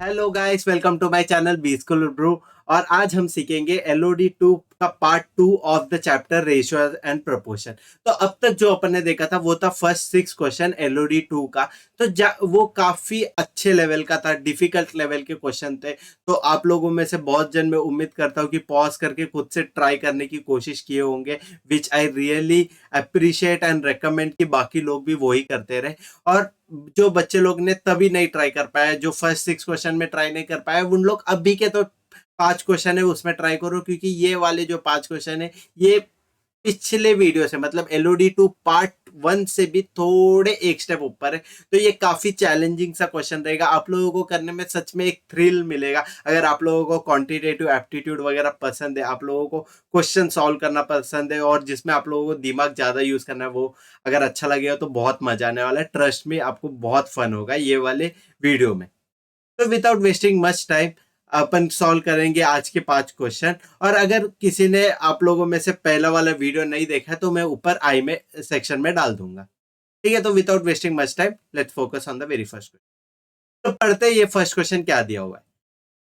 Hello guys, welcome to my channel B school brew. और आज हम सीखेंगे एलओडी 2 का part 2 of the chapter ratio and proportion. तो अब तक जो अपन ने देखा था वो था फर्स्ट 6 क्वेश्चन एलओडी 2 का। तो वो काफी अच्छे लेवल का था, डिफिकल्ट लेवल के क्वेश्चन थे। तो आप लोगों में से बहुत जन मैं उम्मीद करता हूँ कि पॉज करके खुद से ट्राई करने की कोशिश किए होंगे, which I really appreciate and recommend कि बाकी लोग भी वही करते रहे। और जो बच्चे लोग ने तभी नहीं ट्राई कर पाया, जो फर्स्ट 6 क्वेश्चन में ट्राई नहीं कर पाए, उन लोग अभी के तो 5 क्वेश्चन है उसमें ट्राई करो, क्योंकि ये वाले जो 5 क्वेश्चन है ये पिछले वीडियो से मतलब एलओडी 2 पार्ट 1 से भी थोड़े एक स्टेप ऊपर है। तो ये काफी चैलेंजिंग सा क्वेश्चन रहेगा, आप लोगों को करने में सच में एक थ्रिल मिलेगा। अगर आप लोगों को क्वांटिटेटिव एप्टीट्यूड वगैरह पसंद है, आप लोगों को क्वेश्चन सॉल्व करना पसंद है और जिसमें आप लोगों को दिमाग ज्यादा यूज करना है, वो अगर अच्छा लगेगा तो बहुत मजा आने वाला है। ट्रस्ट में आपको बहुत फन होगा ये वाले वीडियो में। तो विदाउट वेस्टिंग मच टाइम अपन सॉल्व करेंगे आज के 5 क्वेश्चन। और अगर किसी ने आप लोगों में से पहला वाला वीडियो नहीं देखा तो मैं ऊपर आई में सेक्शन में डाल दूंगा। ठीक है, तो without wasting much time let's focus on the very first question. तो पढ़ते ही ये फर्स्ट क्वेश्चन क्या दिया हुआ है।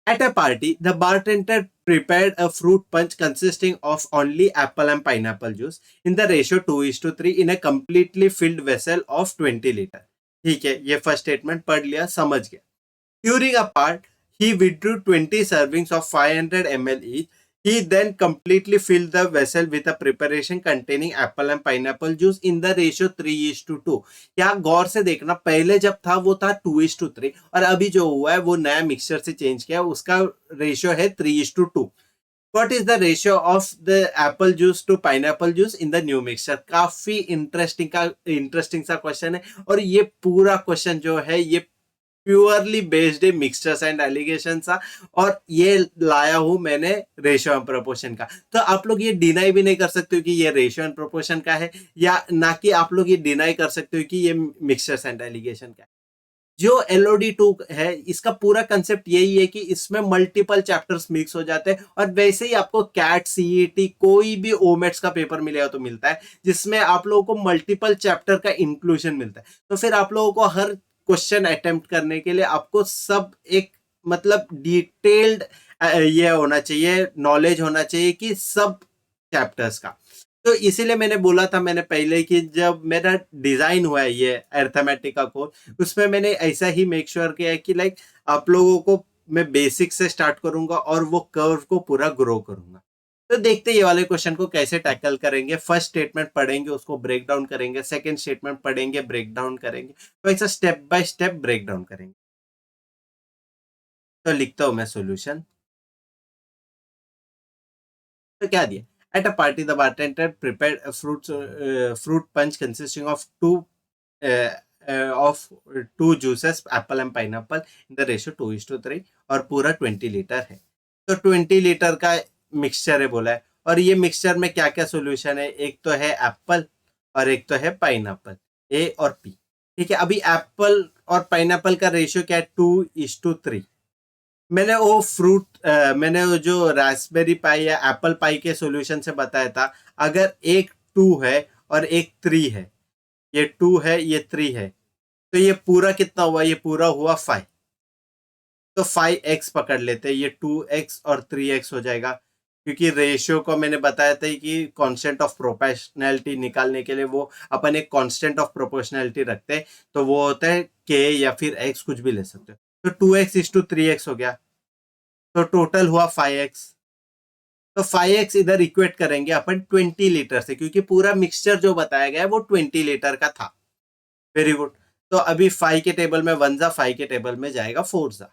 At a party, the bartender prepared a fruit punch consisting of only apple and pineapple juice in the ratio 2:3 in a completely filled vessel of 20 liter. ठीक है, ये फर्स्ट स्टेटमेंट पढ़ लिया, समझ गया। During a part, he withdrew 20 servings of 500 ml each. He then completely filled the vessel with a preparation containing apple and pineapple juice in the ratio 3:2. क्या गौर से देखना, पहले जब था वो था 2:3 और अभी जो हुआ है वो नया मिक्सचर से चेंज किया, उसका रेशियो है 3:2। What is the ratio of the apple juice to pineapple juice in the new mixture? काफी इंटरेस्टिंग सा क्वेश्चन है। और ये पूरा क्वेश्चन जो है ये प्योरली बेस्ड है मिक्सचर्स एंड एलिगेशन सा। और ये लाया हूं मैंने रेशियो एंड प्रोपोर्शन का। तो आप लोग ये डिनाई भी नहीं कर सकते हो कि ये रेशियो एंड प्रोपोर्शन का है, या ना कि आप लोग ये डिनाई कर सकते हो कि ये मिक्सचर्स एंड एलिगेशन का है। जो एलओडी 2 है इसका पूरा कंसेप्ट यही है कि इसमें मल्टीपल चैप्टर्स मिक्स हो जाते हैं। और वैसे ही आपको कैट सीईटी कोई भी ओमेट्स का पेपर मिलेगा तो मिलता है जिसमें आप लोगों को मल्टीपल चैप्टर का इंक्लूजन मिलता है। तो फिर आप लोगों को हर क्वेश्चन अटेम्प्ट करने के लिए आपको सब एक मतलब डिटेल्ड ये होना चाहिए, नॉलेज होना चाहिए कि सब चैप्टर्स का। तो इसीलिए मैंने बोला था मैंने पहले कि जब मेरा डिजाइन हुआ है ये अर्थमेटिक का कोर्स, उसमें मैंने ऐसा ही मेक श्योर किया है कि लाइक आप लोगों को मैं बेसिक से स्टार्ट करूंगा और वो कर्व को पूरा ग्रो करूंगा। तो देखते ये वाले क्वेश्चन को कैसे टैकल करेंगे। फर्स्ट स्टेटमेंट पढ़ेंगे, उसको ब्रेक डाउन करेंगे, सेकंड स्टेटमेंट पढ़ेंगे, ब्रेक डाउन करेंगे। तो ऐसा step by step break down करेंगे। तो लिखता हूं मैं सोल्यूशन। तो क्या दिया, at a party the bartender prepared a fruit punch consisting of two juices apple and pineapple in the ratio 2:3 और पूरा 20 लीटर है। तो 20 लीटर का मिक्सचर है बोला है। और ये मिक्सचर में क्या क्या सोल्यूशन है, एक तो है एप्पल और एक तो है पाइनएप्पल, ए और पी। ठीक है, अभी एप्पल और पाइनएप्पल का रेशियो क्या है, 2:3। मैंने वो जो रास्पबेरी पाई या एप्पल पाई के सॉल्यूशन से बताया था, अगर एक 2 है और एक 3 है, ये 2 है ये 3 है, तो ये पूरा कितना हुआ, ये पूरा हुआ 5। तो 5x पकड़ लेते हैं, ये 2x और 3x हो जाएगा। क्योंकि रेशियो को मैंने बताया था कि कांस्टेंट ऑफ प्रोपोर्शनैलिटी निकालने के लिए वो अपन एक कांस्टेंट ऑफ प्रोपोर्शनैलिटी रखते हैं, तो वो होता है k या फिर x, कुछ भी ले सकते हो। तो 2x:3x हो गया, तो टोटल हुआ 5x। तो 5x इधर इक्वेट करेंगे अपन 20 लीटर से, क्योंकि पूरा मिक्सचर जो बताया गया है वो 20 लीटर का था। Very good. तो अभी 5 के टेबल में 1 जा, 5 के टेबल में जाएगा 4 जा।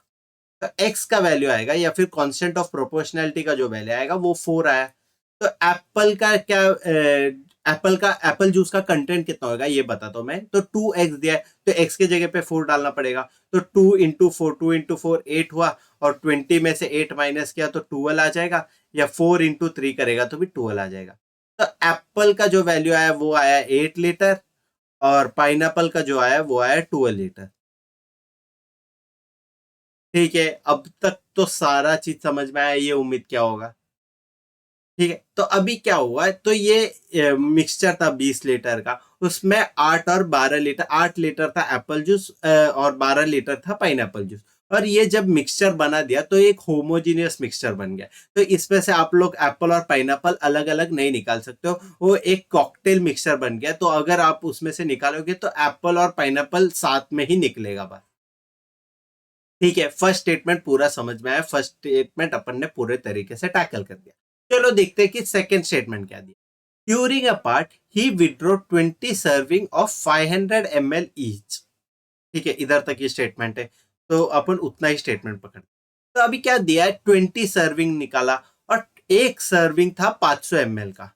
तो x का वैल्यू आएगा या फिर कांस्टेंट ऑफ प्रोपोर्शनैलिटी का जो वैल्यू आएगा वो 4 आया। तो एप्पल का क्या, एप्पल जूस का कंटेंट कितना होगा ये बताता हूं मैं। तो 2x दिया है तो x के जगह पे 4 डालना पड़ेगा। तो 2 × 4 8 हुआ, और 20 में से 8 माइनस किया तो 12 आ जाएगा, या 4 × 3 करेगा तो भी 12 आ जाएगा। तो एप्पल का जो वैल्यू आया वो आया 8 लीटर, और पाइनएप्पल का जो आया वो आया 12 लीटर। ठीक है, अब तक तो सारा चीज समझ में आया, ये उम्मीद क्या होगा। ठीक है, तो अभी क्या हुआ है, तो ये मिक्सचर था 20 लीटर का, उसमें 8 और 12 लीटर, 8 लीटर था एप्पल जूस और 12 लीटर था पाइनएप्पल जूस। और ये जब मिक्सचर बना दिया तो एक होमोजीनियस मिक्सचर बन गया। तो इसमें से आप लोग एप्पल और पाइनएप्पल अलग अलग नहीं निकाल सकते हो, वो एक कॉकटेल मिक्सचर बन गया। तो अगर आप उसमें से निकालोगे तो एप्पल और पाइनएप्पल साथ में ही निकलेगा बाहर। ठीक है, फर्स्ट स्टेटमेंट पूरा समझ में आया, फर्स्ट स्टेटमेंट अपन ने पूरे तरीके से टैकल कर दिया। चलो देखते हैं कि सेकंड स्टेटमेंट क्या दिया। During a part he withdraw 20 serving of 500 ml each. ठीक है, इधर तक ये स्टेटमेंट है, तो अपन उतना ही स्टेटमेंट पकड़। तो अभी क्या दिया है, 20 सर्विंग निकाला और एक सर्विंग था 500 ml का,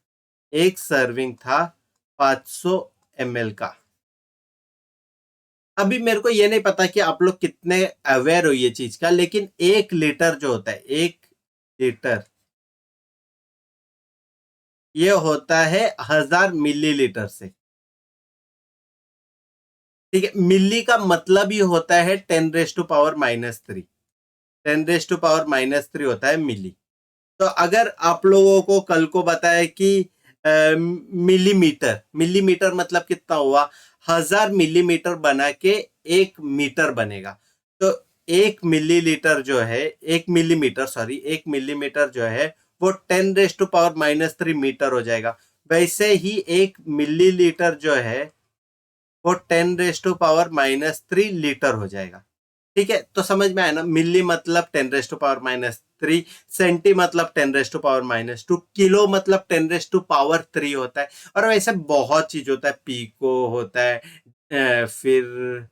एक सर्विंग था 500 ml का। अभी मेरे को ये नहीं पता कि आप लोग कितने अवेयर हो ये चीज का, लेकिन 1 लीटर जो होता है, 1 लीटर, ये होता है 1000 मिलीलीटर से। ठीक है, मिली का मतलब ही होता है 10⁻⁻3, 10⁻⁻3 होता है मिली। तो अगर आप लोगों को कल को बताया कि मिलीमीटर, मिलीमीटर मतलब कितना हुआ, 1000 मिलीमीटर बना के 1 मीटर बनेगा। तो 1 मिलीलीटर जो है, 1 मिलीमीटर, सॉरी, 1 मिलीमीटर जो है वो 10⁻⁻3 मीटर हो जाएगा। वैसे ही 1 मिलीलीटर जो है वो 10⁻⁻3 लीटर हो जाएगा। ठीक है, तो समझ में आया ना, मिली मतलब 10⁻⁻3, सेंटी मतलब 10⁻⁻2, किलो मतलब 10⁻3 होता है। और वैसे बहुत चीज होता है, पीको होता है, फिर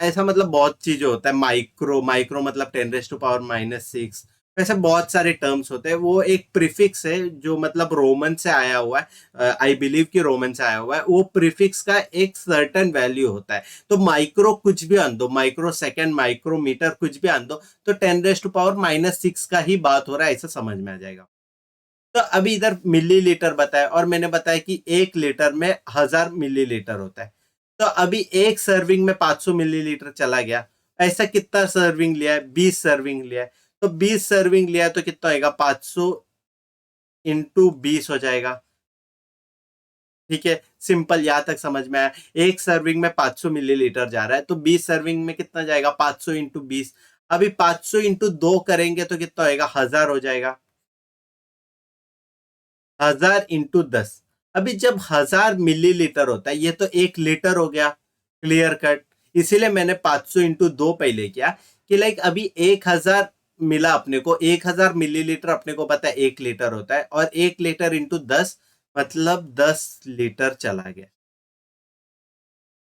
ऐसा मतलब बहुत चीज होता है, माइक्रो, माइक्रो मतलब 10⁻⁻6। वैसे बहुत सारे टर्म्स होते हैं, वो एक प्रीफिक्स है जो मतलब रोमन से आया हुआ है, आई बिलीव कि रोमन से आया हुआ है। वो प्रीफिक्स का एक सर्टेन वैल्यू होता है। तो माइक्रो कुछ भी आन दो, माइक्रो सेकेंड, माइक्रोमीटर कुछ भी आन दो, तो 10⁻⁻6 का ही बात हो रहा है, ऐसा समझ में आ जाएगा। तो अभी इधर मिलीलीटर बताया और मैंने बताया कि 1 लीटर में 1000 मिलीलीटर होता है। तो अभी एक सर्विंग में 500 मिलीलीटर चला गया। ऐसा कितना सर्विंग लिया है, 20 सर्विंग लिया है। तो 20 सर्विंग लिया है तो कितना होगा, 500 इंटू 20 हो जाएगा। ठीक है, सिंपल, यहां तक समझ में आया। एक सर्विंग में 500 मिलीलीटर जा रहा है, तो 20 सर्विंग में कितना जाएगा, 500 इंटू 20। अभी 500 इंटू 2 करेंगे तो कितना होगा, 1000 हो जाएगा। 1000 इंटू 10। अभी जब 1000 मिलीलीटर होता है, ये तो 1 लीटर हो गया, क्लियर कट। इसीलिए मैंने 500 इंटू 2 पहले किया कि लाइक अभी 1000 मिला अपने को, 1000 मिलीलीटर अपने को पता है 1 लीटर होता है, और 1 लीटर इंटू 10 मतलब 10 लीटर चला गया।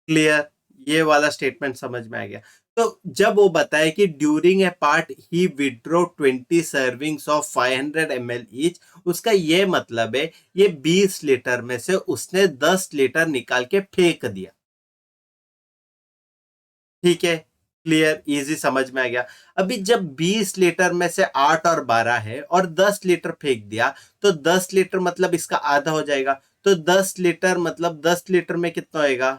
क्लियर, ये वाला स्टेटमेंट समझ में आ गया। तो जब वो बताए कि during a part he withdraw 20 servings of 500 ml each, उसका ये मतलब है ये 20 लीटर में से उसने 10 लीटर निकाल के फेंक दिया। ठीक है, क्लियर, इजी, समझ में आ गया। अभी जब 20 लीटर में से 8 और 12 है और 10 लीटर फेंक दिया, तो 10 लीटर मतलब इसका आधा हो जाएगा। तो 10 लीटर मतलब 10 लीटर में कितना होएगा,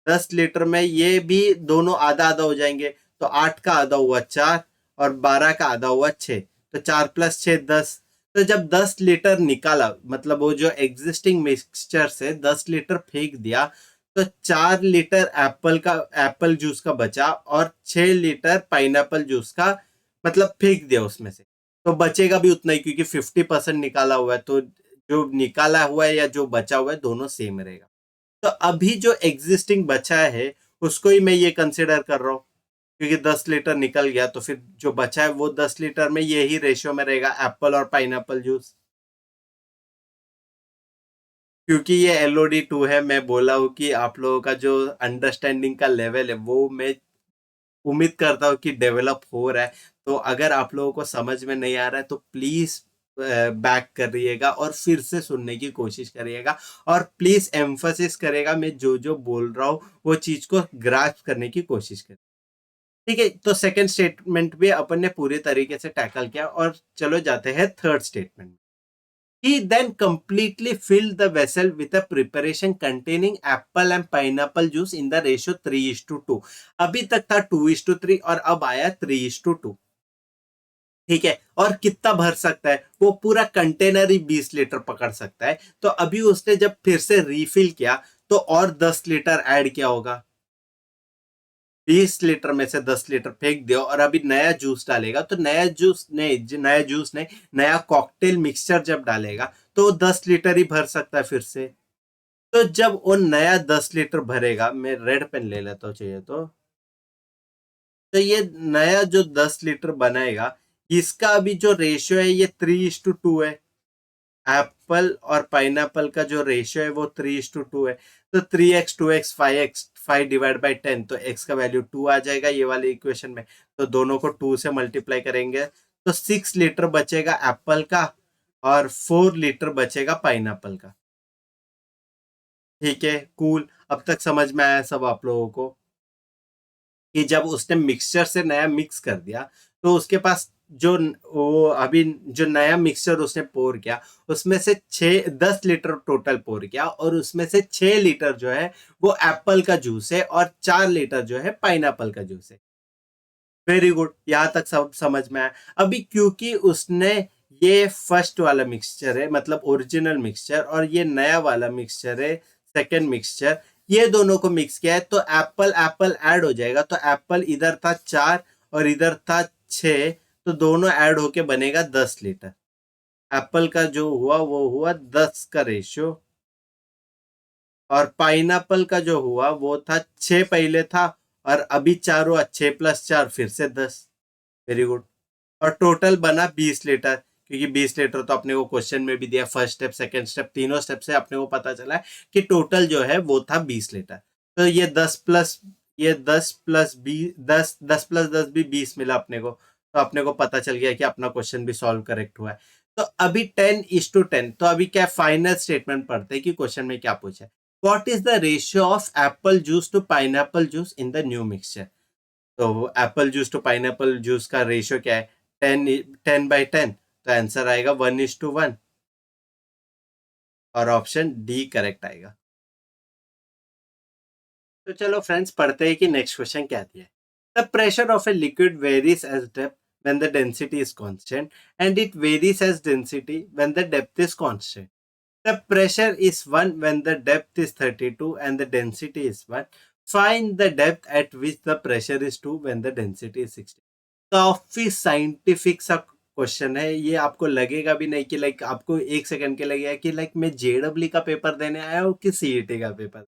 10 लीटर में ये भी दोनों आधा आधा हो जाएंगे। तो 8 का आधा हुआ 4 और 12 का आधा हुआ 6। तो 4 + 6 10। तो जब 10 लीटर निकाला, मतलब वो जो एग्जिस्टिंग मिक्सचर से 10 लीटर फेंक दिया, तो 4 लीटर एप्पल जूस का बचा और 6 लीटर पाइनएप्पल जूस का, मतलब फेंक दिया उसमें से। तो बचेगा भी उतना ही, क्योंकि 50% निकाला हुआ है, तो जो निकाला हुआ है या जो बचा हुआ है दोनों सेम रहेगा। तो अभी जो एग्जिस्टिंग बचा है उसको ही मैं ये कंसिडर कर रहा हूँ, क्योंकि 10 लीटर निकल गया, तो फिर जो बचा है वो 10 लीटर में यही रेशियो में रहेगा, एप्पल और पाइनएप्पल जूस। क्योंकि ये LOD 2 है, मैं बोला हूँ कि आप लोगों का जो अंडरस्टैंडिंग का लेवल है वो मैं उम्मीद करता हूँ कि डेवलप हो रहा है। तो अगर आप लोगों को समझ में नहीं आ रहा है तो प्लीज बैक करिएगा और फिर से सुनने की कोशिश करिएगा, और प्लीज एम्फोसिस करेगा, मैं जो जो बोल रहा हूँ वो चीज को ग्रास्प करने की कोशिश करें। ठीक है, तो सेकंड स्टेटमेंट भी अपन ने पूरे तरीके से टैकल किया, और चलो जाते हैं third statement. He then completely filled the vessel with a preparation containing apple and pineapple juice in the ratio 3:2। अभी तक था 2:3 और अब आया 3:2। ठीक है, और कितना भर सकता है, वो पूरा कंटेनर ही 20 लीटर पकड़ सकता है। तो अभी उसने जब फिर से रिफिल किया तो और 10 लीटर ऐड किया होगा, 20 लीटर में से 10 लीटर फेंक दिया और अभी नया जूस डालेगा, तो नया कॉकटेल मिक्सचर जब डालेगा तो वो 10 लीटर ही भर सकता है फिर से। तो जब वो नया 10 लीटर भरेगा, मैं रेड पेन ले लेता हूँ चाहिए तो ये नया जो 10 लीटर बनाएगा, इसका अभी जो रेशियो है ये 3:2 है। एप्पल और पाइनएप्पल का जो रेशियो है वो 3:2 है। तो 3x 2x 5x 5/10, तो x का वैल्यू 2 आ जाएगा ये वाले इक्वेशन में। तो दोनों को 2 से मल्टीप्लाई करेंगे तो 6 लीटर बचेगा एप्पल का और 4 लीटर बचेगा पाइनएप्पल का। ठीक है, कूल। अब तक समझ में आया सब आप लोगों को कि जब उसने मिक्सचर से नया मिक्स कर दिया तो उसके पास जो वो अभी जो नया मिक्सचर उसने पोर किया उसमें से 10 लीटर टोटल पोर किया और उसमें से 6 लीटर जो है वो एप्पल का जूस है और 4 लीटर जो है पाइनएप्पल का जूस है। वेरी गुड, यहाँ तक सब समझ में आया। अभी क्योंकि उसने ये फर्स्ट वाला मिक्सचर है मतलब ओरिजिनल मिक्सचर और ये नया वाला मिक्सचर है सेकेंड मिक्सचर, ये दोनों को मिक्स किया है तो एप्पल एप्पल ऐड हो जाएगा। तो एप्पल इधर था 4 और इधर था 6, तो दोनों ऐड होके बनेगा 10 लीटर। एप्पल का जो हुआ वो हुआ 10 का रेशियो और पाइनएप्पल का जो हुआ वो था 6 पहले था और अभी 4 हुआ, 6 + 4 फिर से 10। Very good. और टोटल बना 20 लीटर, क्योंकि 20 लीटर तो अपने को क्वेश्चन में भी दिया, फर्स्ट स्टेप सेकंड स्टेप तीनों स्टेप से अपने को पता चला है कि टोटल जो है वो था 20 लीटर। तो ये 10 + 10 भी 20 मिला अपने को। तो अपने को पता चल गया कि अपना क्वेश्चन भी सॉल्व करेक्ट हुआ है। तो अभी 10:10, तो अभी क्या फाइनल स्टेटमेंट पढ़ते हैं कि क्वेश्चन में क्या पूछा है। What is the ratio of apple juice to pineapple juice in the new mixture. तो apple juice to pineapple juice का रेशियो क्या है, 10:10। तो आंसर आएगा 1:1 और ऑप्शन डी करेक्ट आएगा। तो चलो फ्रेंड्स पढ़ते हैं कि नेक्स्ट क्वेश्चन क्या दिया है। The pressure of a liquid varies as depth when the density is constant and it varies as density when the depth is constant. The pressure is 1 when the depth is 32 and the density is 1. Find the depth at which the pressure is 2 when the density is 60. काफी scientific सा question है ये। आपको लगेगा भी नहीं कि like आपको एक सेकंड के लगेगा कि लाइक मैं जेडब्ल्यू का पेपर देने आया हूँ कि सीईटी का पेपर।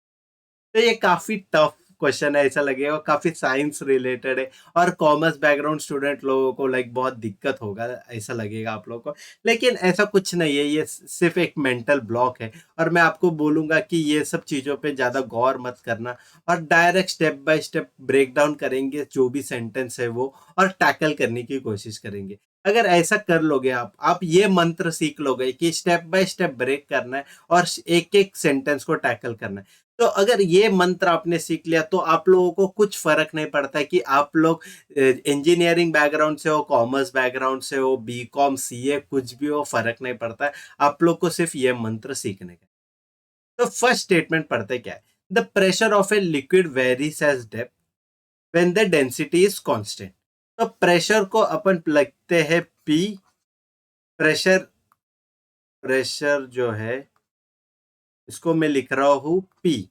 तो ये काफी टफ क्वेश्चन है, ऐसा लगेगा काफी साइंस रिलेटेड है और कॉमर्स बैकग्राउंड स्टूडेंट लोगों को लाइक बहुत दिक्कत होगा ऐसा लगेगा आप लोगों को। लेकिन ऐसा कुछ नहीं है, ये सिर्फ एक मेंटल ब्लॉक है और मैं आपको बोलूंगा कि ये सब चीजों पे ज्यादा गौर मत करना और direct step by step break down करेंगे जो भी सेंटेंस है वो और टैकल करने की कोशिश करेंगे। अगर ऐसा कर लोगे आप ये मंत्र सीख लोगे कि स्टेप बाय स्टेप ब्रेक करना है और एक एक सेंटेंस को टैकल करना है। तो अगर ये मंत्र आपने सीख लिया तो आप लोगों को कुछ फर्क नहीं पड़ता है कि आप लोग इंजीनियरिंग बैकग्राउंड से हो, कॉमर्स बैकग्राउंड से हो, बीकॉम सीए कुछ भी हो, फर्क नहीं पड़ता है। आप लोग को सिर्फ ये मंत्र सीखने का। तो फर्स्ट स्टेटमेंट पढ़ते क्या है। The pressure of a liquid varies as depth when the density is constant. तो प्रेशर को अपन लिखते हैं पी। प्रेशर प्रेशर जो है इसको मैं लिख रहा हूं पी।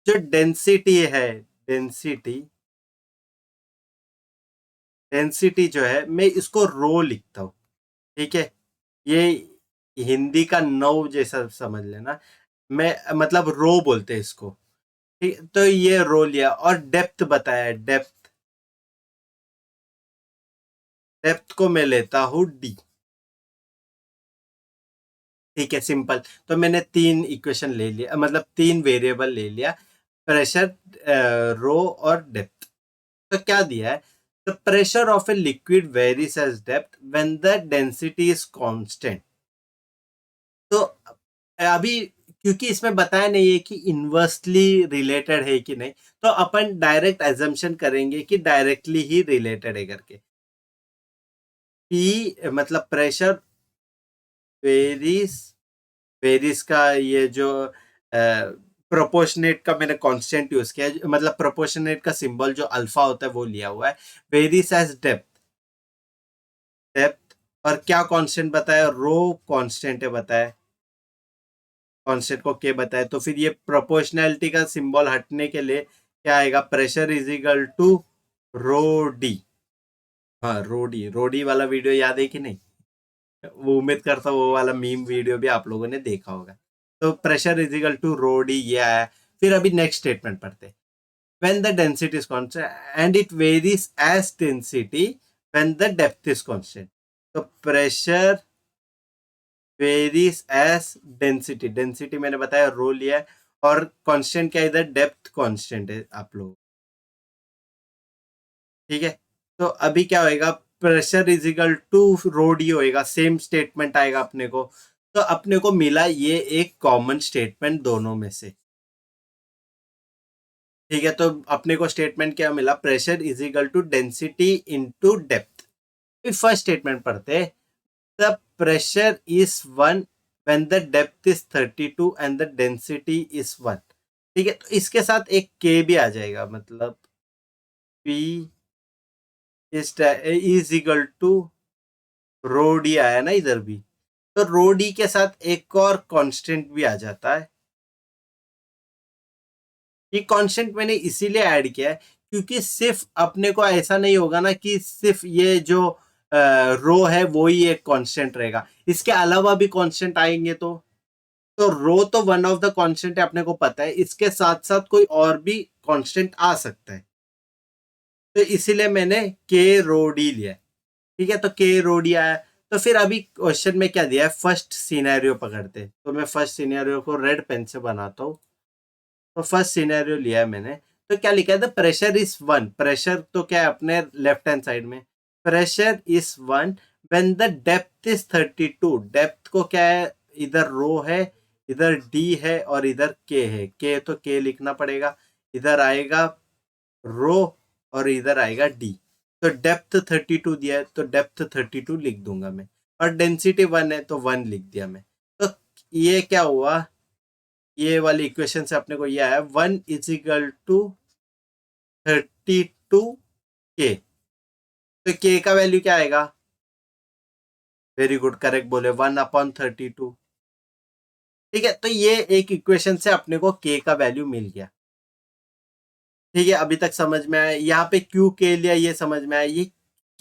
जो डेंसिटी है, डेंसिटी डेंसिटी जो है मैं इसको रो लिखता हूं। ठीक है, ये हिंदी का नौ जैसा समझ लेना। मैं मतलब रो बोलते हैं इसको। ठीक, तो ये रो लिया और डेप्थ बताया, डेप्थ डेप्थ को मैं लेता हूं डी। ठीक है, सिंपल। तो मैंने 3 इक्वेशन ले लिया मतलब 3 वेरिएबल ले लिया, प्रेशर, रो और डेप्थ। तो क्या दिया है, the pressure of a liquid varies as depth when the density is constant. तो अभी क्योंकि इसमें बताया नहीं है कि इनवर्सली रिलेटेड है कि नहीं, तो अपन डायरेक्ट एजम्पशन करेंगे कि डायरेक्टली ही रिलेटेड है करके। पी मतलब प्रेशर वेरीज, वेरीज का ये जो प्रोपोर्शनेट का मैंने कांस्टेंट यूज किया है, मतलब प्रोपोर्शनेट का सिंबल जो अल्फा होता है वो लिया हुआ है। वेरीज एज डेप्थ, डेप्थ और क्या कांस्टेंट बताया, रो कांस्टेंट है बताया, कांस्टेंट को के बताया। तो फिर ये प्रोपोर्शनैलिटी का सिंबल हटने के लिए क्या आएगा, pressure is equal to rho D. हाँ, रोडी वाला वीडियो याद है कि नहीं? वो उम्मीद करता हूँ वो वाला मीम वीडियो भी आप लोगों ने देखा होगा। तो pressure is equal to rho d ये आया। फिर अभी नेक्स्ट स्टेटमेंट पढ़ते हैं। When the density is constant and it varies as density when the depth is constant. तो pressure varies as density, density मैंने बताया रो लिया है, और कांस्टेंट क्या है इधर, डेप्थ कांस्टेंट है आप लोग। ठीक है, तो अभी क्या होएगा, pressure is equal to rho D होएगा, सेम स्टेटमेंट आएगा अपने को। तो अपने को मिला ये एक कॉमन स्टेटमेंट दोनों में से। ठीक है, तो अपने को स्टेटमेंट क्या मिला, pressure is equal to density into depth. फिर फर्स्ट स्टेटमेंट पढ़ते हैं। The pressure is one when the depth is 32 and the density is 1। ठीक है, तो इसके साथ एक के भी आ जाएगा, मतलब P is equal to rho D आया ना इधर भी। तो रो डी के साथ एक और कांस्टेंट भी आ जाता है। ये कांस्टेंट मैंने इसीलिए ऐड किया है क्योंकि सिर्फ अपने को ऐसा नहीं होगा ना कि सिर्फ ये जो रो है वो ही एक कांस्टेंट रहेगा, इसके अलावा भी कांस्टेंट आएंगे। तो रो तो वन ऑफ द कांस्टेंट है अपने को पता है, इसके साथ साथ कोई और भी कांस्टेंट आ सकता है। तो इसीलिए मैंने के रो डी लिया। ठीक है, तो के रो डी आया। तो फिर अभी क्वेश्चन में क्या दिया है, फर्स्ट सिनेरियो पकड़ते। तो मैं फर्स्ट सिनेरियो को रेड पेन से बनाता हूँ। तो फर्स्ट सिनेरियो लिया है मैंने। तो क्या लिखा है, द प्रेशर इज 1। प्रेशर तो क्या है अपने लेफ्ट हैंड साइड में, pressure is 1 when the depth is 32। Depth को क्या है, इधर रो है, इधर डी है और इधर के है। के तो के लिखना पड़ेगा, इधर आएगा रो और इधर आएगा डी। तो डेप्थ 32 दिया है तो डेप्थ 32 लिख दूंगा मैं, और डेंसिटी 1 है तो 1 लिख दिया मैं। तो ये क्या हुआ, ये वाली इक्वेशन से अपने को ये आया 1 इज इक्वल टू 32 के। तो के का वैल्यू क्या आएगा, वेरी गुड, करेक्ट बोले, 1/32। ठीक है, तो ये एक इक्वेशन से अपने को के का वैल्यू मिल गया। ठीक है, अभी तक समझ में आया। यहाँ पे क्यू के लिया ये समझ में आया, ये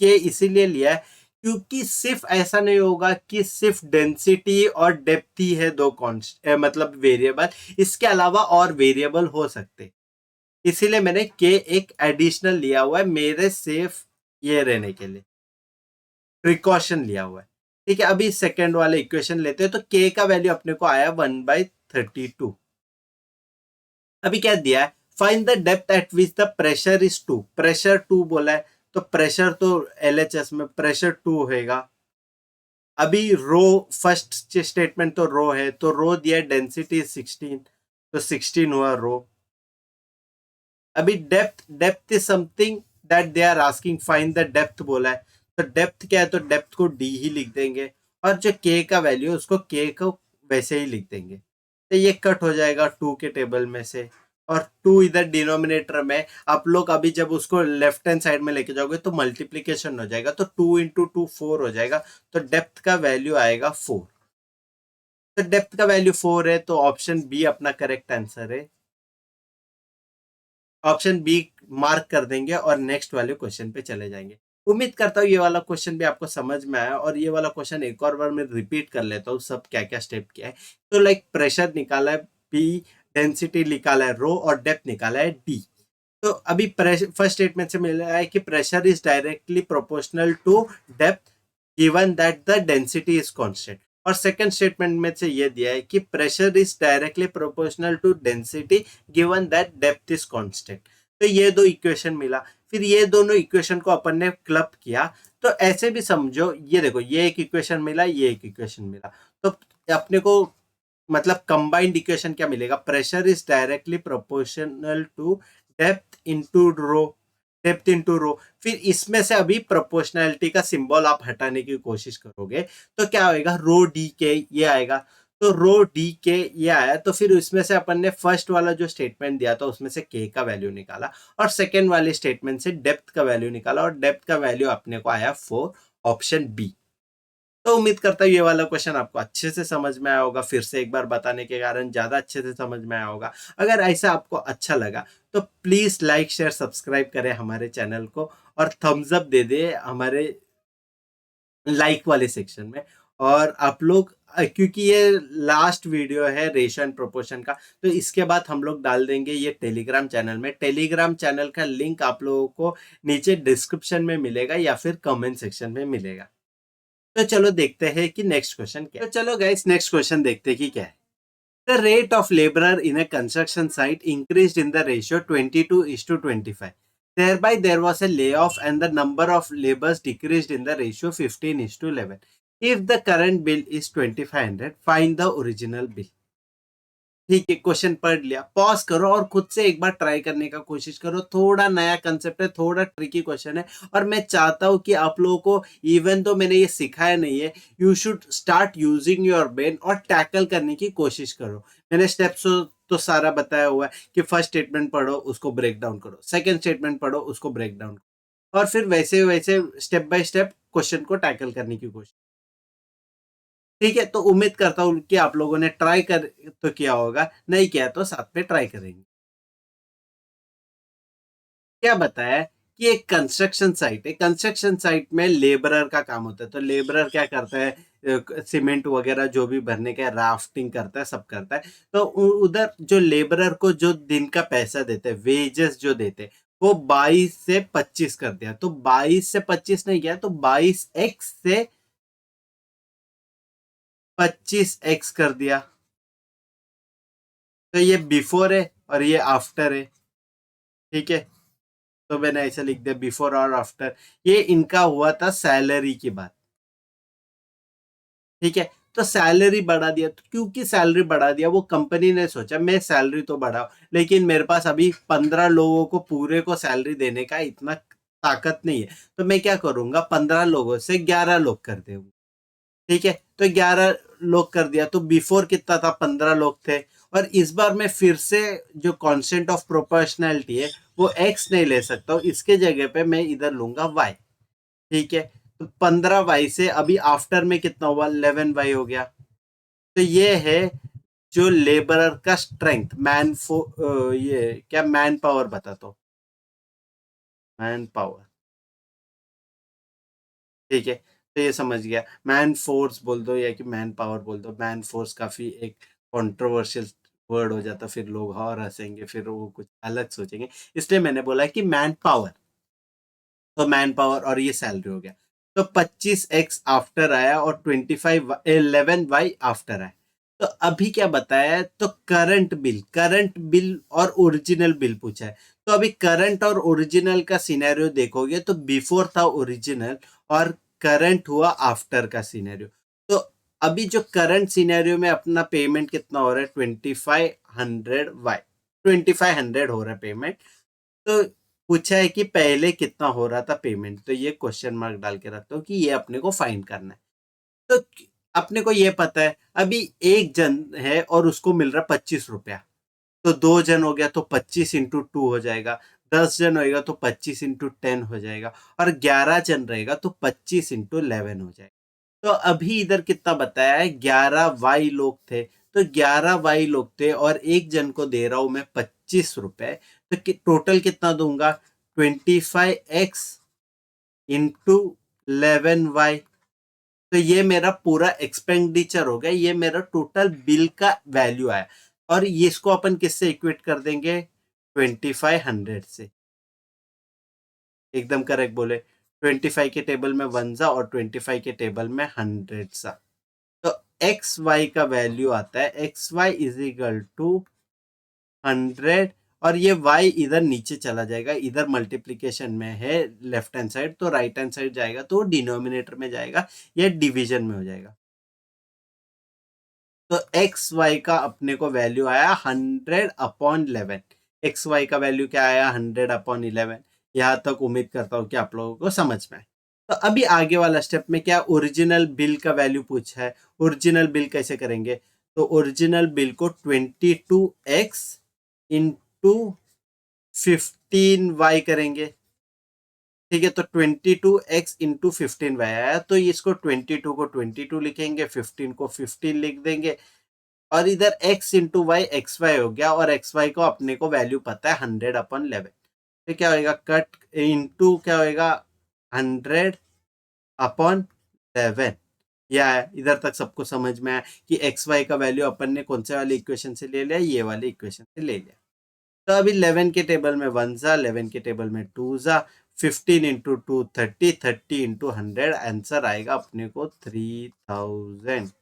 के इसीलिए लिया है क्योंकि सिर्फ ऐसा नहीं होगा कि सिर्फ डेंसिटी और डेप्थ ही है दो कॉन्स्ट मतलब वेरिएबल, इसके अलावा और वेरिएबल हो सकते। इसीलिए मैंने के एक एडिशनल लिया हुआ है मेरे सेफ ये रहने के लिए, प्रिकॉशन लिया हुआ है। ठीक है, अभी सेकेंड वाले इक्वेशन लेते हैं। तो के का वैल्यू अपने को आया 1/32। अभी क्या दिया है, find the depth eight which the pressure is 2। Pressure 2 बोला है, तो प्रेशर तो एलएचएस में प्रेशर 2 होगा। अभी रो फर्स्ट स्टेटमेंट तो रो है, तो रो दिया है डेंसिटी 16, तो 16 हुआ रो। अभी depth, depth is something that they are asking, find the depth बोला है। तो डेप्थ क्या है, तो डेप्थ को डी ही लिख देंगे, और जो के का वैल्यू है उसको के को वैसे ही लिख देंगे। तो ये कट हो जाएगा 2 के टेबल में से, और 2 इधर डिनोमिनेटर में। आप लोग अभी जब उसको लेफ्ट हैंड साइड में लेके जाओगे तो मल्टीप्लीकेशन हो जाएगा, तो 2 इंटू 2 4 हो जाएगा। तो डेप्थ का वैल्यू आएगा 4। तो डेप्थ का वैल्यू 4 है, तो ऑप्शन बी अपना करेक्ट आंसर है। ऑप्शन बी मार्क कर देंगे और नेक्स्ट वाले क्वेश्चन पे चले जाएंगे। उम्मीद करता हूँ ये वाला क्वेश्चन भी आपको समझ में आया, और ये वाला क्वेश्चन एक और बार मैं रिपीट कर लेता हूँ सब क्या क्या स्टेप किया है। तो लाइक प्रेशर निकाला है पी, डेंसिटी निकाला है रो, और डेप्थ निकाला है डी। तो अभी फर्स्ट स्टेटमेंट से मिला है कि pressure is directly proportional to depth given that the density is constant. और सेकंड स्टेटमेंट में से ये दिया है कि pressure is directly proportional to density given that depth is constant. तो ये दो इक्वेशन मिला, फिर ये दोनों इक्वेशन को अपन ने क्लब किया। तो ऐसे भी समझो, ये देखो ये एक इक्वेशन मिला, ये एक इक्वेशन मिला, तो अपने को मतलब कंबाइंड इक्वेशन क्या मिलेगा, pressure is directly proportional to depth into rho, depth into rho. फिर इसमें से अभी प्रोपोर्शनैलिटी का सिंबल आप हटाने की कोशिश करोगे तो क्या होएगा, रो डी के ये आएगा। तो रो डी के ये आया, तो फिर उसमें से अपन ने फर्स्ट वाला जो स्टेटमेंट दिया था उसमें से के का वैल्यू निकाला, और सेकेंड वाले स्टेटमेंट से डेप्थ का वैल्यू निकाला, और डेप्थ का वैल्यू अपने को आया 4, ऑप्शन बी। तो उम्मीद करता हूँ ये वाला क्वेश्चन आपको अच्छे से समझ में आया होगा, फिर से एक बार बताने के कारण ज्यादा अच्छे से समझ में आया होगा। अगर ऐसा आपको अच्छा लगा तो प्लीज लाइक शेयर सब्सक्राइब करें हमारे चैनल को, और थम्स अप दे दे हमारे लाइक वाले सेक्शन में। और आप लोग क्योंकि ये लास्ट वीडियो है रेशियो एंड प्रोपोर्शन का, तो इसके बाद हम लोग डाल देंगे ये टेलीग्राम चैनल में। टेलीग्राम चैनल का लिंक आप लोगों को नीचे डिस्क्रिप्शन में मिलेगा या फिर कमेंट सेक्शन में मिलेगा। तो चलो देखते हैं कि नेक्स्ट क्वेश्चन क्या है। तो चलो गाइस नेक्स्ट क्वेश्चन देखते हैं कि क्या है। The rate of labourer in a construction site increased in the ratio 22:25. Thereby there was a layoff and the number of laborers decreased in the ratio 15:11. If the current bill is 2500, find the original bill. ठीक है, question पढ़ लिया, pause करो और खुद से एक बार try करने का कोशिश करो। थोड़ा नया कंसेप्ट है, थोड़ा ट्रिकी क्वेश्चन है, और मैं चाहता हूं कि आप लोगों को, इवन तो मैंने ये सिखाया नहीं है, you should start using your brain और टैकल करने की कोशिश करो। मैंने स्टेप्स तो सारा बताया हुआ है कि फर्स्ट स्टेटमेंट पढ़ो, उसको ब्रेक डाउन करो, सेकेंड स्टेटमेंट पढ़ो, उसको ब्रेक डाउन करो, और फिर वैसे वैसे स्टेप बाय स्टेप क्वेश्चन को टैकल करने की कोशिश। ठीक है, तो उम्मीद करता हूँ कि आप लोगों ने ट्राई कर तो किया होगा, नहीं किया तो साथ में ट्राई करेंगे। क्या बताया कि एक कंस्ट्रक्शन साइट है, कंस्ट्रक्शन साइट में लेबरर का काम होता है। तो लेबरर क्या करता है, सीमेंट वगैरह जो भी भरने का, राफ्टिंग करता है, सब करता है। तो उधर जो लेबरर को जो दिन का पैसा देते हैं, वेजेस जो देते हैं, वो 22 से 25 कर दिया। तो 22 से 25 नहीं गया, तो 22x से 25x कर दिया। तो ये बिफोर है और ये आफ्टर है। ठीक है, तो मैंने ऐसा लिख दिया बिफोर और आफ्टर। ये इनका हुआ था सैलरी की बात। ठीक है, तो सैलरी बढ़ा दिया, तो क्योंकि सैलरी बढ़ा दिया, वो कंपनी ने सोचा मैं सैलरी तो बढ़ाऊं, लेकिन मेरे पास अभी 15 लोगों को पूरे को सैलरी देने का इतना ताकत नहीं है, तो मैं क्या करूंगा, 15 लोगों से 11 लोग कर दूंगा। ठीक है, तो 11 लोग कर दिया। तो बिफोर कितना था, 15 लोग थे। और इस बार मैं फिर से जो कॉन्स्टेंट ऑफ प्रोपोर्शनैलिटी है वो एक्स नहीं ले सकता हूँ, इसके जगह पे मैं इधर लूंगा वाई। ठीक है, तो 15 वाई से अभी आफ्टर में कितना हुआ, 11 वाई हो गया। तो ये है जो लेबरर का स्ट्रेंथ, ये क्या, मैन पावर बता, तो मैन पावर। ठीक है, तो ये समझ गया, मैन फोर्स बोल दो या कि मैन पावर बोल दो। मैन फोर्स काफी एक कंट्रोवर्शियल वर्ड हो जाता, फिर लोग और हंसेंगे, फिर वो कुछ अलग सोचेंगे, इसलिए मैंने बोला कि मैन पावर। तो मैन पावर और ये सैलरी हो गया। तो 25x आफ्टर आया और 11y आफ्टर आया। तो अभी क्या बताया है, तो करंट बिल और ओरिजिनल बिल पूछा है। तो अभी करंट और ओरिजिनल का सिनेरियो देखोगे तो बिफोर था ओरिजिनल, और करंट हुआ आफ्टर का सिनेरियो। तो अभी जो करंट सिनेरियो में अपना पेमेंट कितना हो रहा है, 2500y, 2500 हो रहा है पेमेंट। तो पूछा है कि पहले कितना हो रहा था पेमेंट, तो ये क्वेश्चन मार्क डाल के रखता हूँ कि ये अपने को फाइंड करना है। तो अपने को ये पता है अभी एक जन है और उसको मिल रहा 25 रुपया। तो 2 जन हो गया तो 25 × 2 हो जाएगा। 10 जन होएगा तो 25 × 10 हो जाएगा। और 11 जन रहेगा तो 25 × 11 हो जाएगा। तो अभी इधर कितना बताया है, 11 वाई लोग थे। तो 11 वाई लोग थे और एक जन को दे रहा हूं मैं 25 रुपए। तो टोटल कितना दूंगा, 25x इंटू 11y। तो ये मेरा पूरा एक्सपेंडिचर हो गया, ये मेरा टोटल बिल का वैल्यू आया। और ये इसको अपन किससे इक्वेट कर देंगे, 2500 से। एकदम करेक्ट बोले, 25 के टेबल में 1 सा और 25 के टेबल में 100 सा। तो एक्स वाई का वैल्यू आता है, X Y is equal to 100। और ये y इधर नीचे चला जाएगा, इधर मल्टीप्लीकेशन में है लेफ्ट हैंड साइड, तो राइट हैंड साइड जाएगा तो डिनोमिनेटर में जाएगा, ये डिवीजन में हो जाएगा। तो एक्स वाई का अपने को वैल्यू आया 100/11। एक्स वाई का वैल्यू क्या आया, 100/11। यहां तक उम्मीद करता हूं कि आप लोगों को समझ में आए। तो अभी आगे वाला स्टेप में क्या, ओरिजिनल बिल का वैल्यू पूछा है। ओरिजिनल बिल कैसे करेंगे, तो ओरिजिनल बिल को 22x इंटू 15y करेंगे। ठीक है, तो 22x इंटू 15y आया, तो इसको 22 को 22 लिखेंगे, 15 को 15 लिख देंगे, और इधर x into Y X Y हो गया, और एक्स वाई को अपने को वैल्यू पता है 100/11। तो क्या होएगा, कट इंटू क्या होएगा 100/11। या इधर तक सबको समझ में आया कि एक्स वाई का वैल्यू अपन ने कौन से वाले इक्वेशन से ले लिया, ये वाले इक्वेशन से ले लिया। तो अभी 11 के टेबल में 1 जा, 11 के टेबल में 2 जा, 15 इंटू 2 30, 30 इंटू 100, आंसर आएगा अपने को 3000।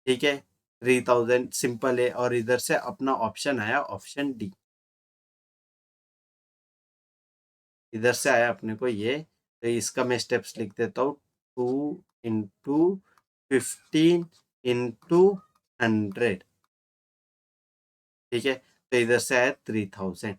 ठीक है, 3000 सिंपल है, और इधर से अपना ऑप्शन आया ऑप्शन डी। इधर से आया अपने को ये, तो इसका मैं स्टेप्स लिख देता हूँ, 2 इंटू 15 इंटू 100। ठीक है, तो इधर से आया 3000।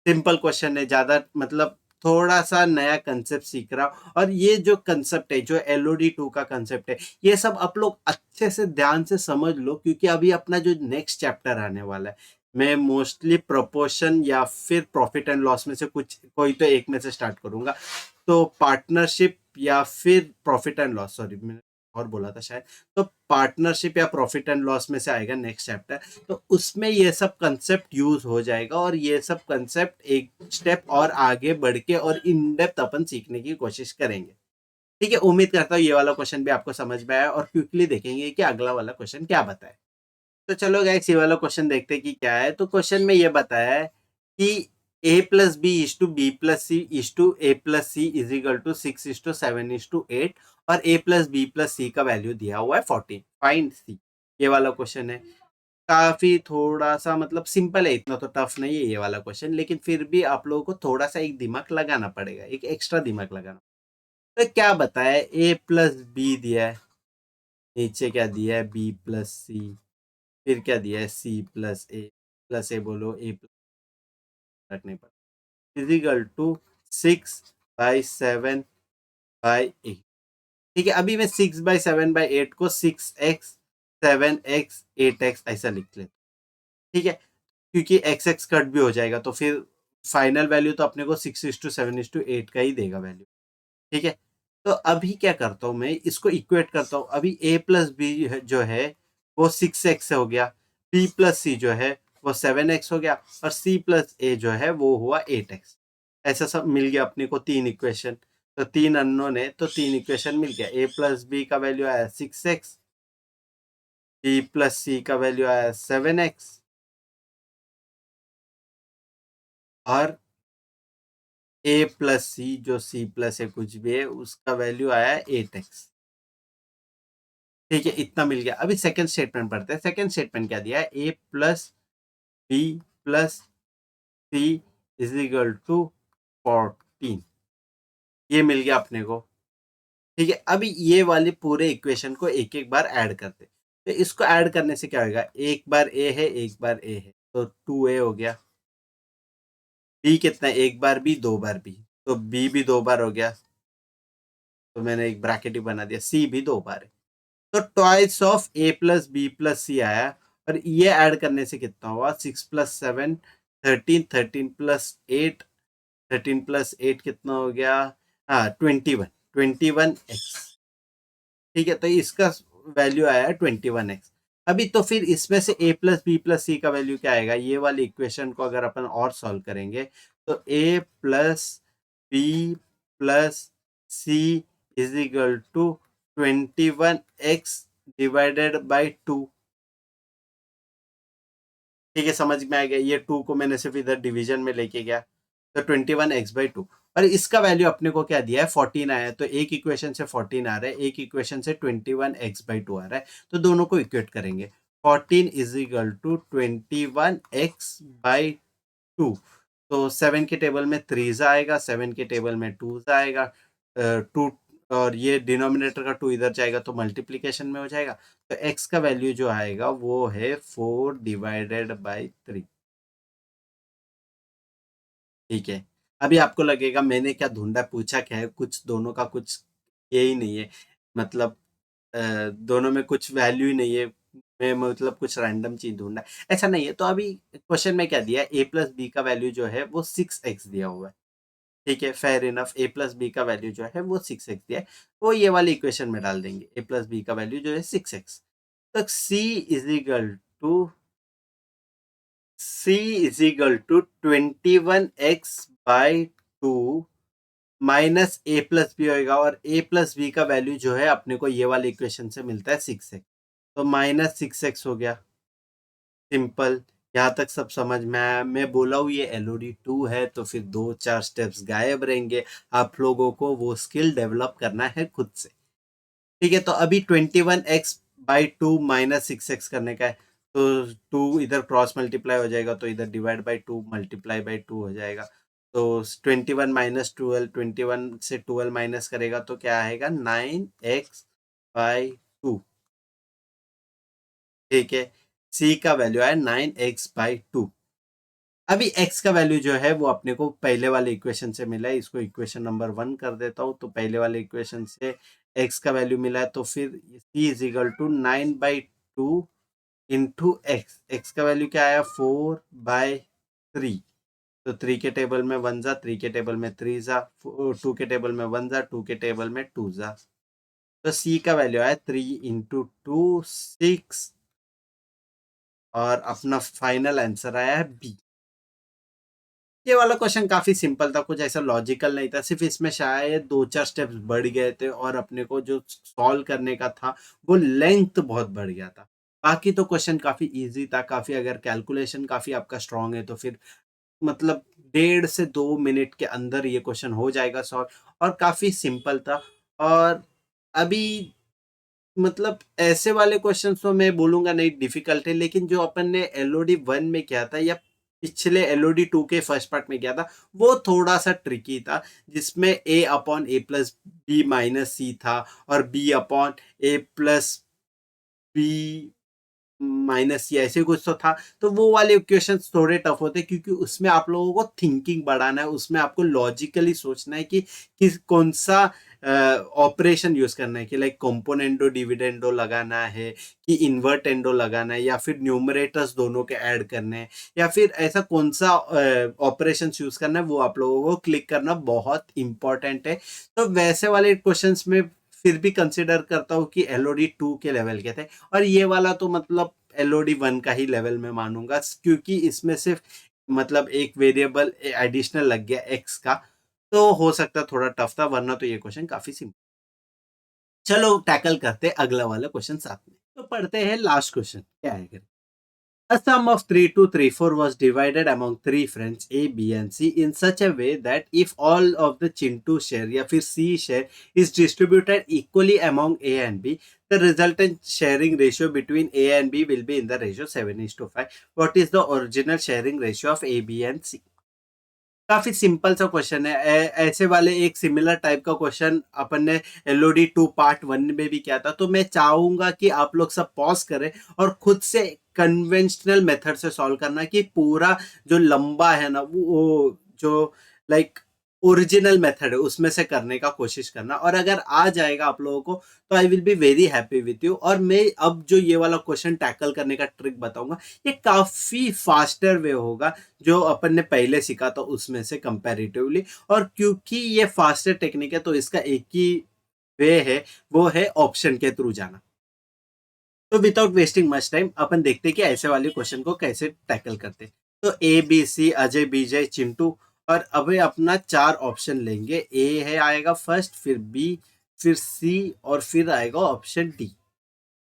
सिंपल क्वेश्चन है, ज्यादा मतलब थोड़ा सा नया कंसेप्ट सीख रहा हूं, और ये जो कंसेप्ट है, जो LOD 2 का कंसेप्ट है, ये सब आप लोग अच्छे से ध्यान से समझ लो, क्योंकि अभी अपना जो नेक्स्ट चैप्टर आने वाला है, मैं मोस्टली प्रोपोर्शन या फिर प्रॉफिट एंड लॉस में से कुछ कोई तो एक में से स्टार्ट करूंगा। तो पार्टनरशिप या फिर प्रॉफिट एंड लॉस, सॉरी मैंने और बोला था शायद, तो पार्टनरशिप या प्रॉफिट एंड लॉस में से आएगा नेक्स्ट चैप्टर। तो उसमें ये सब कंसेप्ट यूज हो जाएगा, और ये सब कंसेप्ट एक स्टेप और आगे बढ़ के और इन डेप्थ अपन सीखने की कोशिश करेंगे। ठीक है, उम्मीद करता हूँ ये वाला क्वेश्चन भी आपको समझ में आया, और क्विकली देखेंगे कि अगला वाला क्वेश्चन क्या बताए। तो चलो गाइस, ये वाला क्वेश्चन देखते हैं कि क्या है। तो क्वेश्चन में ये बताया है कि a plus B is to B plus C is to A plus C is equal to 6:7:8, और a plus B plus C का वैल्यू दिया हुआ है 14, फाइंड सी। ये वाला क्वेश्चन है, काफी थोड़ा सा मतलब सिंपल है, इतना तो टफ नहीं है ये वाला क्वेश्चन, लेकिन फिर भी आप लोगों को थोड़ा सा एक दिमाग लगाना पड़ेगा, एक एक्स्ट्रा दिमाग लगाना। तो क्या बताया, ए प्लस बी दिया है, नीचे क्या दिया है बी प्लस सी, फिर क्या दिया है सी प्लस ए बोलो, ए प्लस रखने पर फिजिकल टू 6/7/8। ठीक है, अभी मैं 6/7/8 को 6x 7x 8x ऐसा लिख लेता हूँ। ठीक है, क्योंकि एक्स एक्स कट भी हो जाएगा, तो फिर फाइनल वैल्यू तो अपने को 6:7:8 का ही देगा वैल्यू। ठीक है, तो अभी क्या करता हूँ मैं, इसको इक्वेट करता हूँ। अभी a प्लस बी जो है वो 6x हो गया, b प्लस सी जो है वो 7x हो गया, और c प्लस ए जो है वो हुआ 8x। ऐसा सब मिल गया अपने को तीन इक्वेशन। तो तीन अननोन है, तो तीन इक्वेशन मिल गया। a प्लस बी का वैल्यू आया 6x, b प्लस सी का वैल्यू आया 7x, और a प्लस सी जो c प्लस है कुछ भी है उसका वैल्यू आया 8x। ठीक है, इतना मिल गया। अभी सेकंड स्टेटमेंट पढ़ते हैं। सेकंड स्टेटमेंट क्या दिया है, a plus B plus C is equal to 14। ये मिल गया अपने को। ठीक है, अभी ये वाले पूरे इक्वेशन को एक एक बार ऐड करते हैं। तो इसको ऐड करने से क्या होगा, एक बार a है एक बार a है, तो 2a हो गया। b कितना है, एक बार b दो बार b, तो b भी दो बार हो गया, तो मैंने एक ब्रैकेट ही बना दिया। c भी दो बार है, तो twice of a plus B plus C आया। और ये ऐड करने से कितना हुआ, 6+7 13, 13+8, 13+8 कितना हो गया, हाँ 21x। ठीक है, तो इसका वैल्यू आया 21x। अभी तो फिर इसमें से a plus B plus C का वैल्यू क्या आएगा, ये वाली इक्वेशन को अगर अपन और सॉल्व करेंगे, तो a plus B plus C is equal to 21x divided by 2। ठीक है, समझ में आ गया। ये 2 को मैंने सिर्फ इधर डिवीजन में लेके गया, तो 21x/2। और इसका वैल्यू अपने को क्या दिया है, 14 आया है। तो एक इक्वेशन से 14 आ रहा है, एक इक्वेशन से 21x/2 आ रहा है, तो दोनों को इक्वेट करेंगे। 14 इज इक्वल टू 21x/2। तो 7 के टेबल में 3 आएगा, 7 के टेबल में 2 आएगा, 2, और ये डिनोमिनेटर का 2 इधर जाएगा तो मल्टीप्लीकेशन में हो जाएगा। तो x का वैल्यू जो आएगा वो है 4/3। ठीक है, अभी आपको लगेगा मैंने क्या ढूंढा, पूछा क्या है, कुछ दोनों का कुछ ये ही नहीं है, मतलब दोनों में कुछ वैल्यू ही नहीं है। मैं मतलब कुछ रैंडम चीज ढूंढा, ऐसा नहीं है। तो अभी क्वेश्चन में क्या दिया है, a प्लस बी का वैल्यू जो है वो 6x दिया हुआ है। ठीक है, फेयर इनफ। ए प्लस बी का वैल्यू जो है वो 6x दिया है, वो ये वाली इक्वेशन में डाल देंगे। ए प्लस बी का वैल्यू जो है 6x। तो C is equal to 21x/2 minus A plus B होगा, और ए प्लस बी का वैल्यू जो है अपने को ये वाली इक्वेशन से मिलता है 6x। तो -6x हो गया। सिंपल। यहाँ तक सब समझ में आया? मैं बोला हूँ ये LOD2 है, तो फिर 2-4 स्टेप्स गायब रहेंगे। आप लोगों को वो स्किल डेवलप करना है खुद से। ठीक है, तो अभी 21x/2 -6x करने का है। तो 2 इधर क्रॉस मल्टीप्लाई हो जाएगा, तो इधर डिवाइड बाई 2 मल्टीप्लाई बाई 2 हो जाएगा। तो 21 माइनस 12, 21 से 12 माइनस करेगा तो क्या आएगा? 9x/2। ठीक है, सी का वैल्यू है 9x/2। अभी x का वैल्यू जो है वो अपने को पहले वाले इक्वेशन से मिला है। इसको इक्वेशन नंबर 1 कर देता हूँ। तो पहले वाले इक्वेशन से x का वैल्यू मिला है, तो फिर c is equal to 9/2 into X. X का वैल्यू क्या आया? 4/3। तो 3 के टेबल में 1 जा, 3 के टेबल में 3 जा, 2 के टेबल में 1 जा, 2 के टेबल में 2 जा। तो c का वैल्यू आया 3 इंटू 2 6, और अपना फाइनल आंसर आया है बी। ये वाला क्वेश्चन काफी सिंपल था, कुछ ऐसा लॉजिकल नहीं था। सिर्फ इसमें शायद 2-4 स्टेप्स बढ़ गए थे, और अपने को जो सॉल्व करने का था वो लेंथ बहुत बढ़ गया था। बाकी तो क्वेश्चन काफी इजी था। काफी, अगर कैलकुलेशन काफी आपका स्ट्रांग है तो फिर मतलब 1.5 से 2 मिनट के अंदर ये क्वेश्चन हो जाएगा सॉल्व, और काफी सिंपल था। और अभी मतलब ऐसे वाले क्वेश्चन तो मैं बोलूंगा नहीं डिफिकल्ट है, लेकिन जो अपन ने LOD1 में किया था, या पिछले LOD2 के फर्स्ट पार्ट में किया था, वो थोड़ा सा ट्रिकी था। जिसमें a/a+b-c था, और b/a+b माइनस या ऐसे कुछ तो था। तो वो वाले इक्वेशंस थोड़े टफ होते, क्योंकि उसमें आप लोगों को थिंकिंग बढ़ाना है। उसमें आपको लॉजिकली सोचना है कि किस कौन सा ऑपरेशन यूज करना है, कि लाइक कंपोनेंडो डिविडेंडो लगाना है, कि इन्वर्टेंडो लगाना है, या फिर न्यूमरेटर्स दोनों के ऐड करने हैं, या फिर ऐसा कौन सा ऑपरेशन यूज करना है, वो आप लोगों को क्लिक करना बहुत इंपॉर्टेंट है। तो वैसे वाले क्वेश्चंस में फिर भी कंसिडर करता हूँ कि LOD2 के लेवल के थे, और ये वाला तो मतलब LOD1 का ही लेवल में मानूंगा, क्योंकि इसमें सिर्फ मतलब एक वेरिएबल एडिशनल लग गया x का। तो हो सकता है थोड़ा टफ था, वरना तो ये क्वेश्चन काफी सिंपल। चलो टैकल करते हैं अगला वाला क्वेश्चन साथ में। तो पढ़ते हैं लास्ट क्वेश्चन क्या है। A sum of 3,2,3,4 was divided among three friends A, B and C in such a way that if all of the Chintu share या फिर C share is distributed equally among A and B, the resultant sharing ratio between A and B will be in the ratio 7:5. What is the original sharing ratio of A, B and C? काफी simple सा question है। ऐसे वाले एक similar type का question अपन ने LOD2 part 1 में भी किया था। तो मैं चाहूंगा कि आप लोग सब पॉज करें और खुद से कन्वेंशनल मेथड से सॉल्व करना, कि पूरा जो लंबा है ना वो जो लाइक ओरिजिनल मेथड है उसमें से करने का कोशिश करना। और अगर आ जाएगा आप लोगों को तो I will be very happy with you. और मैं अब जो ये वाला क्वेश्चन टैकल करने का ट्रिक बताऊंगा, ये काफी फास्टर वे होगा जो अपन ने पहले सीखा था उसमें से कंपैरेटिवली। और क्योंकि ये फास्टर टेक्निक है तो इसका एक ही वे है, वो है ऑप्शन के थ्रू जाना। तो विदाउट वेस्टिंग मच टाइम अपन देखते हैं कि ऐसे वाले क्वेश्चन को कैसे टैकल करते हैं। तो ABC, अजय, विजय, चिंटू, और अभी अपना 4 ऑप्शन लेंगे। ए है आएगा फर्स्ट, फिर बी, फिर सी, और फिर आएगा ऑप्शन डी।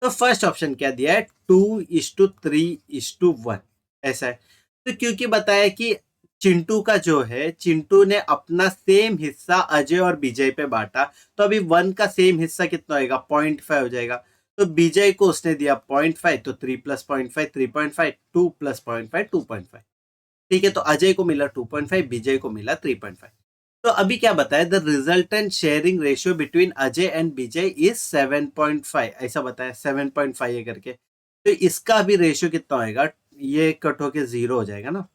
तो फर्स्ट ऑप्शन क्या दिया है? 2:3:1 ऐसा है। तो क्योंकि बताया कि चिंटू का जो है, चिंटू ने अपना सेम हिस्सा अजय और विजय पे बांटा, तो अभी 1 का सेम हिस्सा कितना होगा? 0.5 हो जाएगा। तो विजय को उसने दिया 0.5, तो 3 प्लस 0.5 3.5, 2 प्लस 0.5 2.5। ठीक है, तो अजय को मिला 2.5, विजय को मिला 3.5। तो अभी क्या बताया? The resultant sharing ratio between Ajay and Vijay is 7.5, ऐसा बताया 7.5 है करके। तो इसका भी रेशियो कितना होएगा? ये कट होके 0 हो जाएगा ना।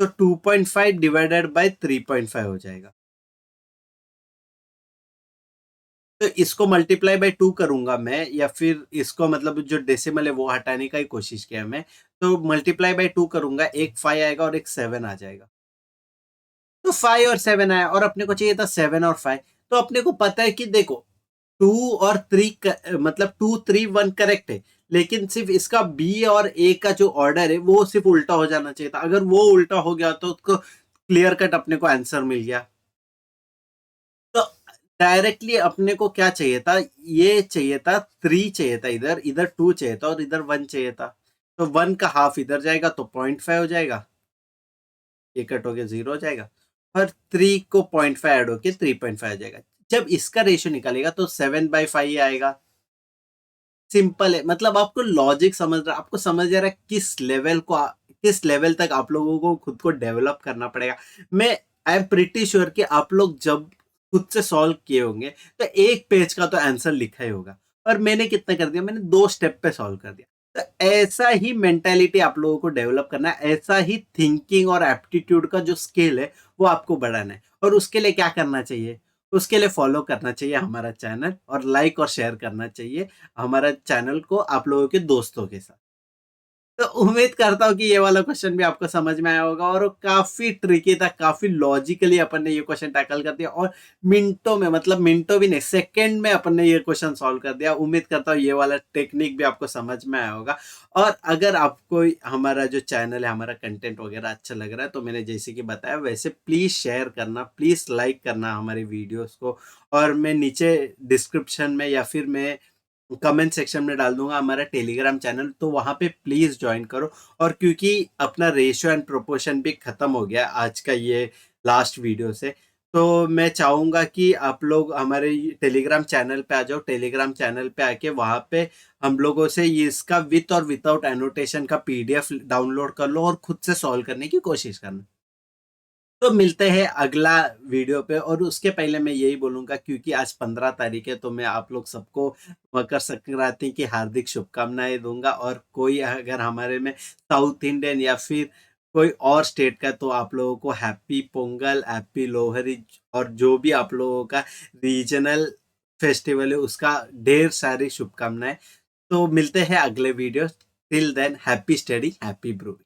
तो 2.5 डिवाइडेड बाय 3.5 हो जाएगा। तो इसको मल्टीप्लाई बाय 2 करूंगा मैं, या फिर इसको मतलब जो डेसिमल है वो हटाने का ही कोशिश किया मैं। तो मल्टीप्लाई बाय 2 करूंगा, एक 5 आएगा और एक 7 आ जाएगा। तो 5 और 7 आया और अपने को चाहिए था 7 और 5। तो अपने को पता है कि देखो 2 और 3 मतलब 2 3 1 करेक्ट है, लेकिन सिर्फ इसका बी और ए का जो ऑर्डर है वो सिर्फ उल्टा हो जाना चाहिए था। अगर वो उल्टा हो गया तो उसको क्लियर कट अपने को आंसर मिल गया। तो डायरेक्टली अपने को क्या चाहिए था, ये चाहिए था 3 चाहिए था, इधर इधर 2 चाहिए था और इधर 1 चाहिए था। तो 1 का हाफ इधर जाएगा तो 0.5 हो जाएगा, ये कट होके 0 हो जाएगा और 3 को 0.5 ऐड होके 3.5 आ जाएगा। जब इसका रेशियो निकालेगा तो 7/5 आएगा। सिंपल है, मतलब आपको लॉजिक समझ रहा, आपको समझ आ रहा है किस लेवल तक आप लोगों को खुद को डेवलप करना पड़ेगा। मैं आई एम प्रिटी श्योर कि आप लोग जब खुद से सॉल्व किए होंगे तो एक पेज का तो आंसर लिखा ही होगा, और मैंने कितना कर दिया, मैंने 2 स्टेप पे सॉल्व कर दिया। तो ऐसा ही मेंटेलिटी आप लोगों को डेवलप करना है, ऐसा ही थिंकिंग और एप्टीट्यूड का जो स्किल है वो आपको बढ़ाना है। और उसके लिए क्या करना चाहिए, उसके लिए फॉलो करना चाहिए हमारा चैनल और लाइक और शेयर करना चाहिए हमारा चैनल को आप लोगों के दोस्तों के साथ। तो उम्मीद करता हूँ कि ये वाला क्वेश्चन भी आपको समझ में आया होगा, और वो काफी ट्रिकी था, काफी लॉजिकली अपन ने ये क्वेश्चन टैकल कर दिया और मिनटों में, मतलब मिनटों भी नहीं, सेकंड में अपन ने ये क्वेश्चन सॉल्व कर दिया। उम्मीद करता हूँ ये वाला टेक्निक भी आपको समझ में आया होगा। और अगर आपको हमारा जो चैनल है, हमारा कंटेंट वगैरह अच्छा लग रहा है, तो मैंने जैसे कि बताया वैसे प्लीज शेयर करना, प्लीज लाइक करना हमारे वीडियोस को। और मैं नीचे डिस्क्रिप्शन में या फिर मैं कमेंट सेक्शन में डाल दूंगा हमारा टेलीग्राम चैनल, तो वहां पे प्लीज ज्वाइन करो। और क्योंकि अपना रेशियो एंड प्रोपोर्शन भी खत्म हो गया आज का ये लास्ट वीडियो से, तो मैं चाहूंगा कि आप लोग हमारे टेलीग्राम चैनल पे आ जाओ। टेलीग्राम चैनल पे आके वहां पे हम लोगों से ये इसका विथ और विदाउट एनोटेशन का पीडीएफ डाउनलोड कर लो और खुद से सॉल्व करने की कोशिश करना। तो मिलते हैं अगला वीडियो पे। और उसके पहले मैं यही बोलूंगा, क्योंकि आज 15 तारीख है, तो मैं आप लोग सबको मकर संक्रांति की हार्दिक शुभकामनाएं दूंगा। और कोई अगर हमारे में साउथ इंडियन या फिर कोई और स्टेट का, तो आप लोगों को हैप्पी पोंगल, हैप्पी लोहरी, और जो भी आप लोगों का रीजनल फेस्टिवल है उसका ढेर सारी शुभकामनाएं। तो मिलते हैं अगले video. Till then happy study, happy Bru.